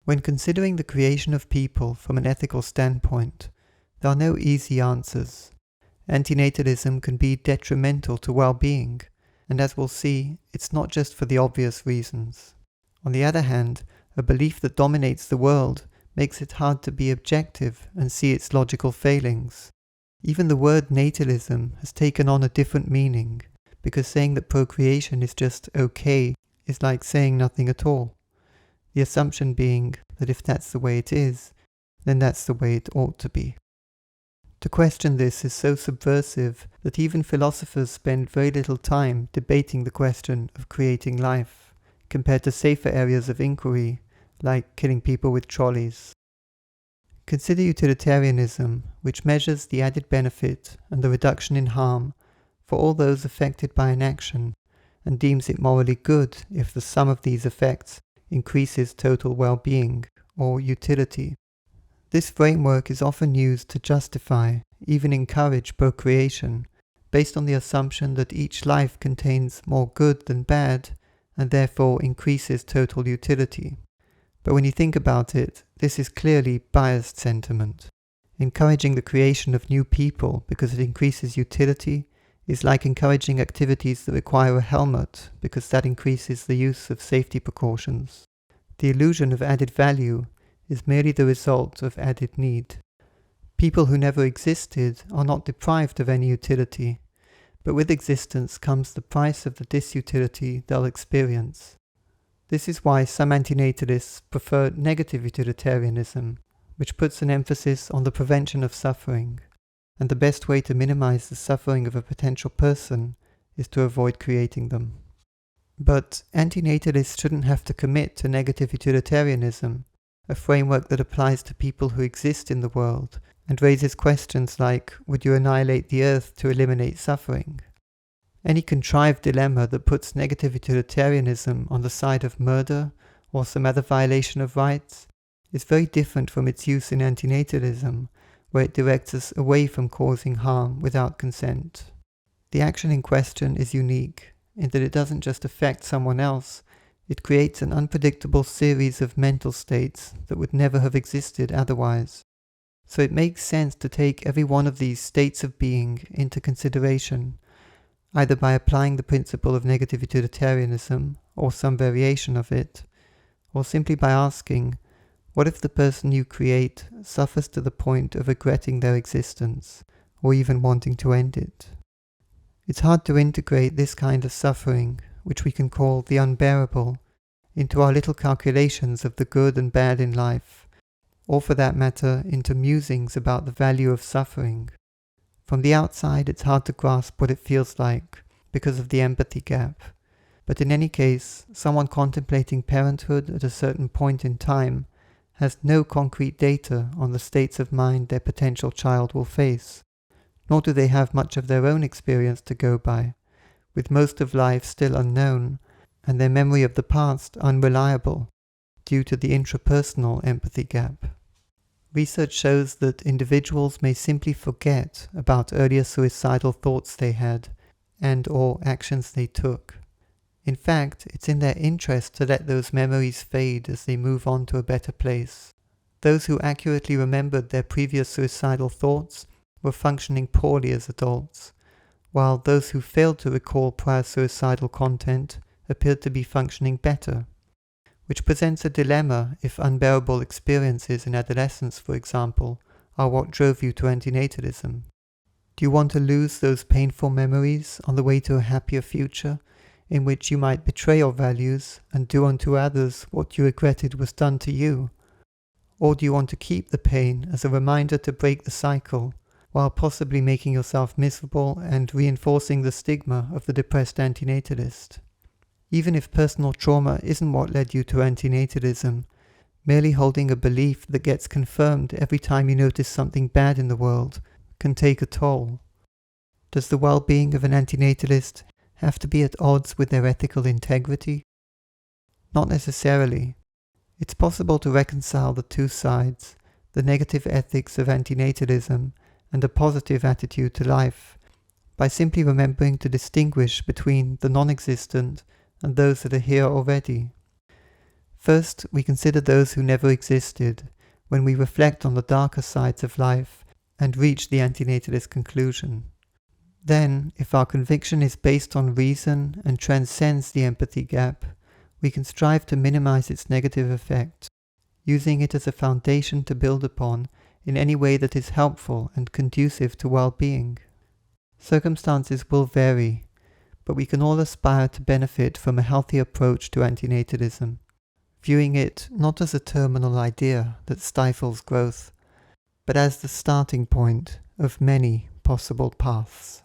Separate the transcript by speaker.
Speaker 1: When considering the creation of people from an ethical standpoint, there are no easy answers. Antinatalism can be detrimental to well-being, and as we'll see, it's not just for the obvious reasons. On the other hand, a belief that dominates the world makes it hard to be objective and see its logical failings. Even the word natalism has taken on a different meaning, because saying that procreation is just okay is like saying nothing at all. The assumption being that if that's the way it is, then that's the way it ought to be. To question this is so subversive that even philosophers spend very little time debating the question of creating life, compared to safer areas of inquiry, like killing people with trolleys. Consider utilitarianism, which measures the added benefit and the reduction in harm for all those affected by an action, and deems it morally good if the sum of these effects increases total well-being, or utility. This framework is often used to justify, even encourage procreation, based on the assumption that each life contains more good than bad, and therefore increases total utility. But when you think about it, this is clearly biased sentiment. Encouraging the creation of new people because it increases utility is like encouraging activities that require a helmet because that increases the use of safety precautions. The illusion of added value is merely the result of added need. People who never existed are not deprived of any utility, but with existence comes the price of the disutility they'll experience. This is why some antinatalists prefer negative utilitarianism, which puts an emphasis on the prevention of suffering, and the best way to minimize the suffering of a potential person is to avoid creating them. But antinatalists shouldn't have to commit to negative utilitarianism, a framework that applies to people who exist in the world and raises questions like, would you annihilate the earth to eliminate suffering? Any contrived dilemma that puts negative utilitarianism on the side of murder or some other violation of rights is very different from its use in antinatalism, where it directs us away from causing harm without consent. The action in question is unique in that it doesn't just affect someone else, it creates an unpredictable series of mental states that would never have existed otherwise. So it makes sense to take every one of these states of being into consideration, either by applying the principle of negative utilitarianism or some variation of it, or simply by asking, what if the person you create suffers to the point of regretting their existence, or even wanting to end it? It's hard to integrate this kind of suffering, which we can call the unbearable, into our little calculations of the good and bad in life, or for that matter, into musings about the value of suffering. From the outside, it's hard to grasp what it feels like, because of the empathy gap. But in any case, someone contemplating parenthood at a certain point in time has no concrete data on the states of mind their potential child will face, nor do they have much of their own experience to go by, with most of life still unknown, and their memory of the past unreliable, due to the intrapersonal empathy gap. Research shows that individuals may simply forget about earlier suicidal thoughts they had and/or actions they took. In fact, it's in their interest to let those memories fade as they move on to a better place. Those who accurately remembered their previous suicidal thoughts were functioning poorly as adults, while those who failed to recall prior suicidal content appeared to be functioning better, which presents a dilemma if unbearable experiences in adolescence, for example, are what drove you to antinatalism. Do you want to lose those painful memories on the way to a happier future, in which you might betray your values and do unto others what you regretted was done to you? Or do you want to keep the pain as a reminder to break the cycle, while possibly making yourself miserable and reinforcing the stigma of the depressed antinatalist? Even if personal trauma isn't what led you to antinatalism, merely holding a belief that gets confirmed every time you notice something bad in the world can take a toll. Does the well-being of an antinatalist have to be at odds with their ethical integrity? Not necessarily. It's possible to reconcile the two sides, the negative ethics of antinatalism and a positive attitude to life, by simply remembering to distinguish between the non-existent and those that are here already. First, we consider those who never existed, when we reflect on the darker sides of life and reach the antinatalist conclusion. Then, if our conviction is based on reason and transcends the empathy gap, we can strive to minimize its negative effect, using it as a foundation to build upon in any way that is helpful and conducive to well-being. Circumstances will vary, but we can all aspire to benefit from a healthy approach to antinatalism, viewing it not as a terminal idea that stifles growth, but as the starting point of many possible paths.